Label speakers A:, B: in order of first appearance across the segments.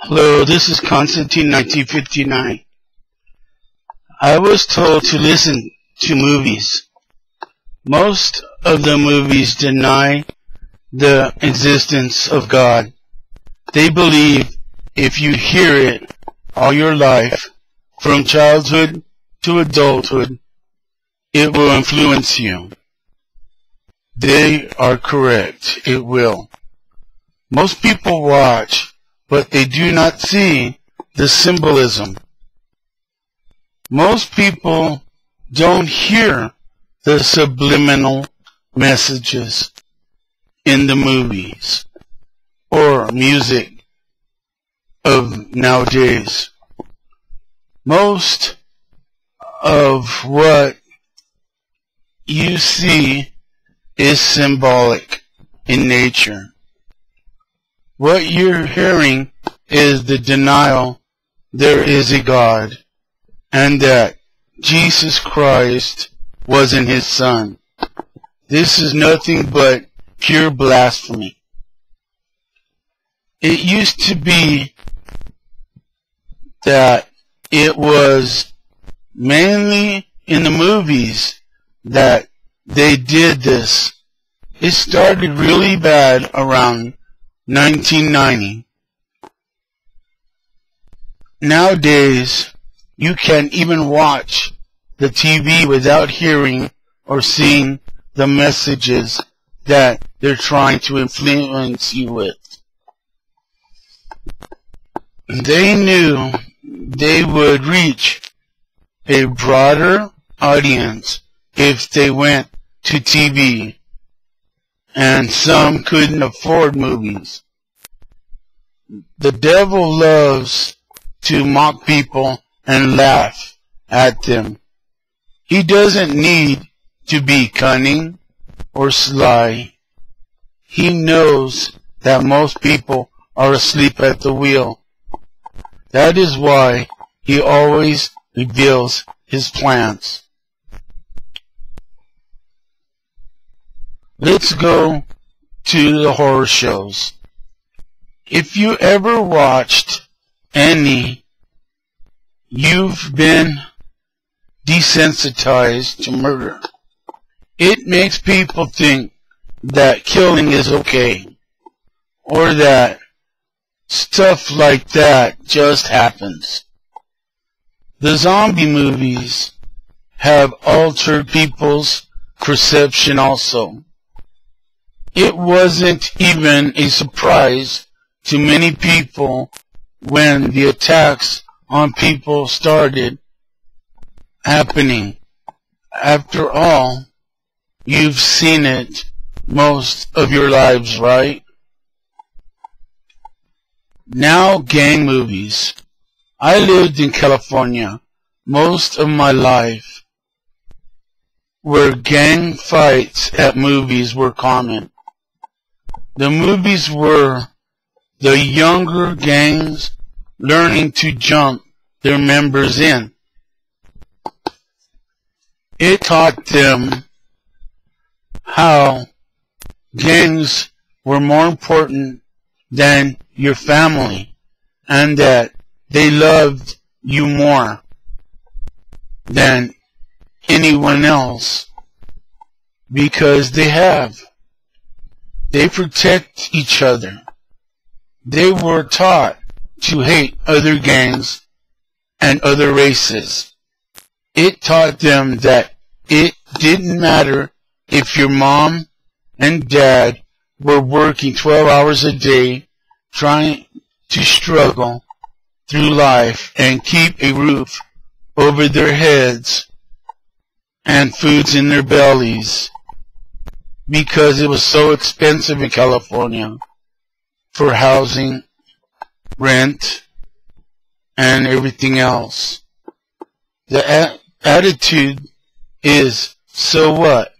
A: Hello, this is Constantine 1959. I was told to listen to movies. Most of the movies deny the existence of God. They believe if you hear it all your life, from childhood to adulthood, it will influence you. They are correct. It will. Most people watch, but they do not see the symbolism. Most people don't hear the subliminal messages in the movies or music of nowadays. Most of what you see is symbolic in nature. What you're hearing is the denial there is a God and that Jesus Christ wasn't his son. This is nothing but pure blasphemy. It used to be that it was mainly in the movies that they did this. It started really bad around 1990. Nowadays, you can't even watch the TV without hearing or seeing the messages that they're trying to influence you with. They knew they would reach a broader audience if they went to TV, and some couldn't afford movies. The devil loves to mock people and laugh at them. He doesn't need to be cunning or sly. He knows that most people are asleep at the wheel. That is why he always reveals his plans. Let's go to the horror shows. If you ever watched any, you've been desensitized to murder. It makes people think that killing is okay, or that stuff like that just happens. The zombie movies have altered people's perception also. It wasn't even a surprise to many people when the attacks on people started happening. After all, you've seen it most of your lives, right? Now, gang movies. I lived in California most of my life, where gang fights at movies were common. The movies were the younger gangs learning to jump their members in. It taught them how gangs were more important than your family, and that they loved you more than anyone else, because they protect each other. They were taught to hate other gangs and other races. It taught them that it didn't matter if your mom and dad were working 12 hours a day trying to struggle through life and keep a roof over their heads and foods in their bellies, because it was so expensive in California for housing, rent, and everything else. The attitude is, so what?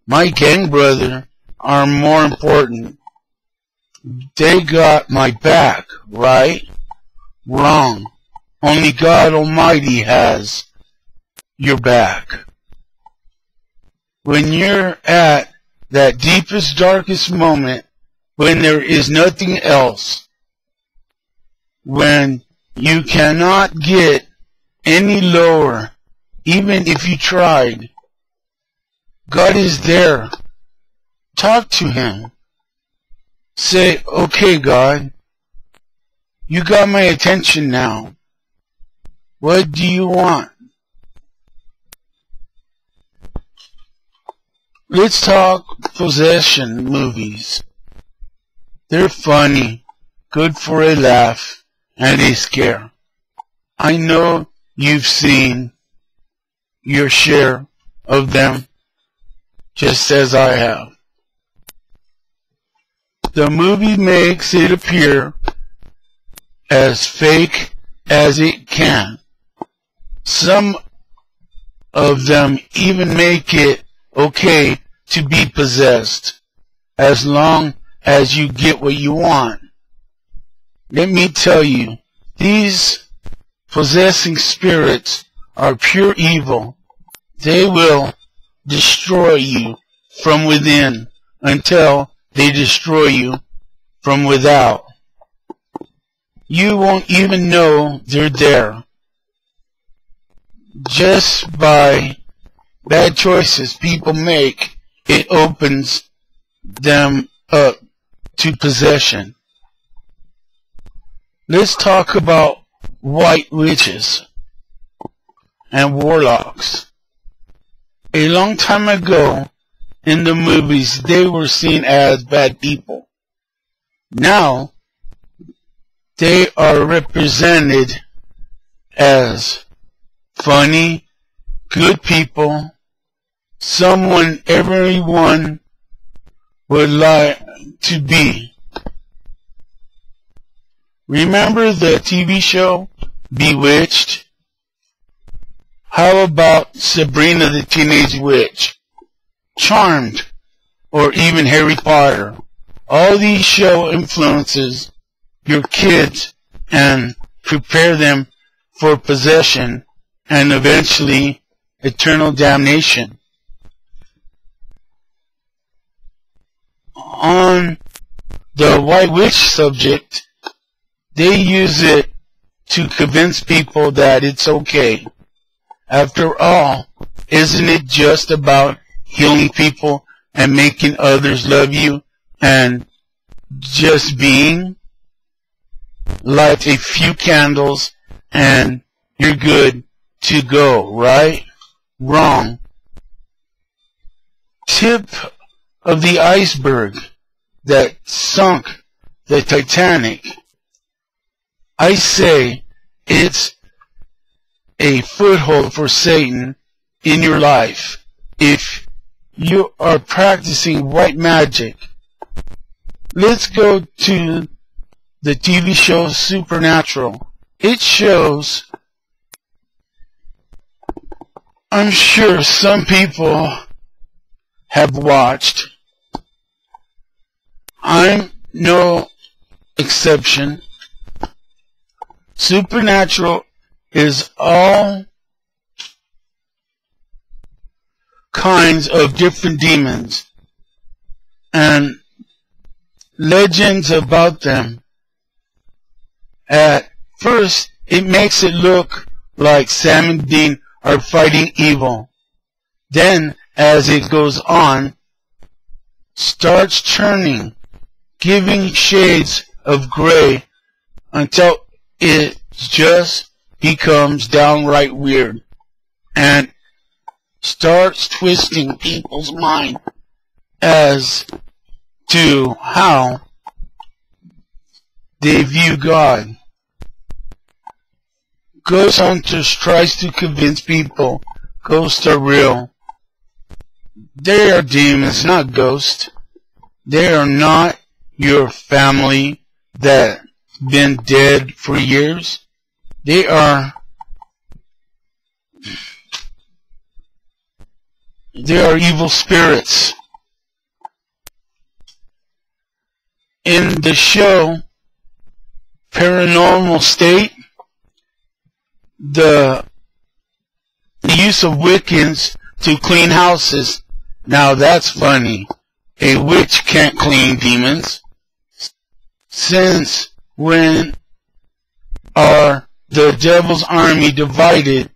A: My gang brother are more important. They got my back, right? Wrong. Only God Almighty has your back. When you're at that deepest, darkest moment, when there is nothing else, when you cannot get any lower, even if you tried. God is there. Talk to Him. Say, okay, God, you got my attention now. What do you want? Let's talk possession movies. They're funny, good for a laugh, and they scare. I know you've seen your share of them, just as I have. The movie makes it appear as fake as it can. Some of them even make it okay to be possessed, as long as you get what you want. Let me tell you, these possessing spirits are pure evil. They will destroy you from within until they destroy you from without. You won't even know they're there. Just by bad choices people make, it opens them up to possession. Let's talk about white witches and warlocks. A long time ago, in the movies, they were seen as bad people. Now, they are represented as funny, good people, someone everyone would like to be. Remember the TV show Bewitched? How about Sabrina the Teenage Witch, Charmed, or even Harry Potter? All these show influences your kids and prepare them for possession and eventually eternal damnation. On the white witch subject, they use it to convince people that it's okay. After all, isn't it just about healing people and making others love you and just being? Light a few candles and you're good to go, right? Wrong. Tip of the iceberg that sunk the Titanic. I say it's a foothold for Satan in your life if you are practicing white magic. Let's go to the TV show Supernatural. It shows, I'm sure some people have watched. I'm no exception. Supernatural is all kinds of different demons and legends about them. At first, it makes it look like Sam and Dean are fighting evil. Then, as it goes on, starts turning, giving shades of gray until it just becomes downright weird and starts twisting people's mind as to how they view God. Ghost Hunters tries to convince people ghosts are real. They are demons, not ghosts. They are not your family that been dead for years. They are evil spirits. In the show Paranormal State, the use of Wiccans to clean houses. Now that's funny. A witch can't clean demons. Since when are the devil's army divided.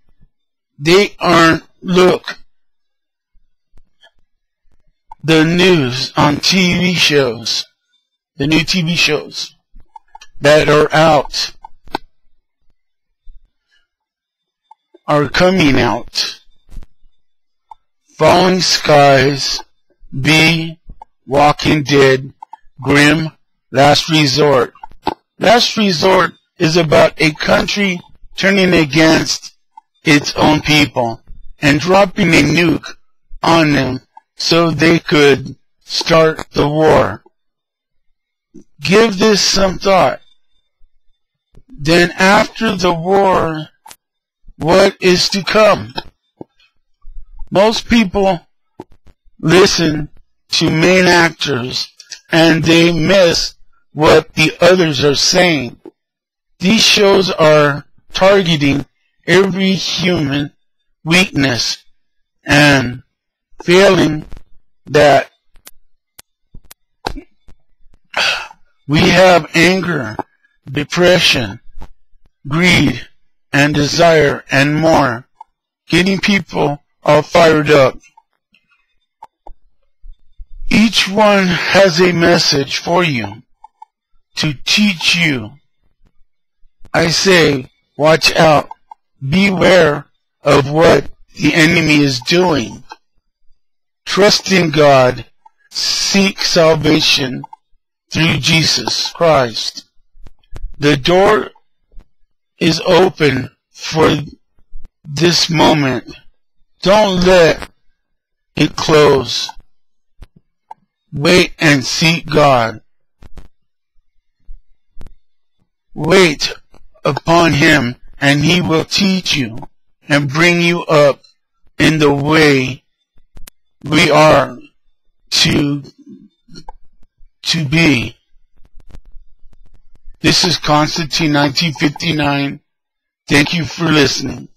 A: They aren't, look, the news on TV shows, the new TV shows that are out, are coming out. Falling Skies, B, Walking Dead, Grimm, Last Resort. Last Resort is about a country turning against its own people and dropping a nuke on them so they could start the war. Give this some thought. Then after the war, what is to come? Most people listen to main actors and they miss what the others are saying. These shows are targeting every human weakness and failing that we have anger, depression, greed, and desire, and more, getting people all fired up. Each one has a message for you to teach you. I say, watch out. Beware of what the enemy is doing. Trust in God. Seek salvation through Jesus Christ. The door is open for this moment. Don't let it close. Wait and seek God. Wait upon Him, and He will teach you and bring you up in the way we are to be. This is Constantine 1959. Thank you for listening.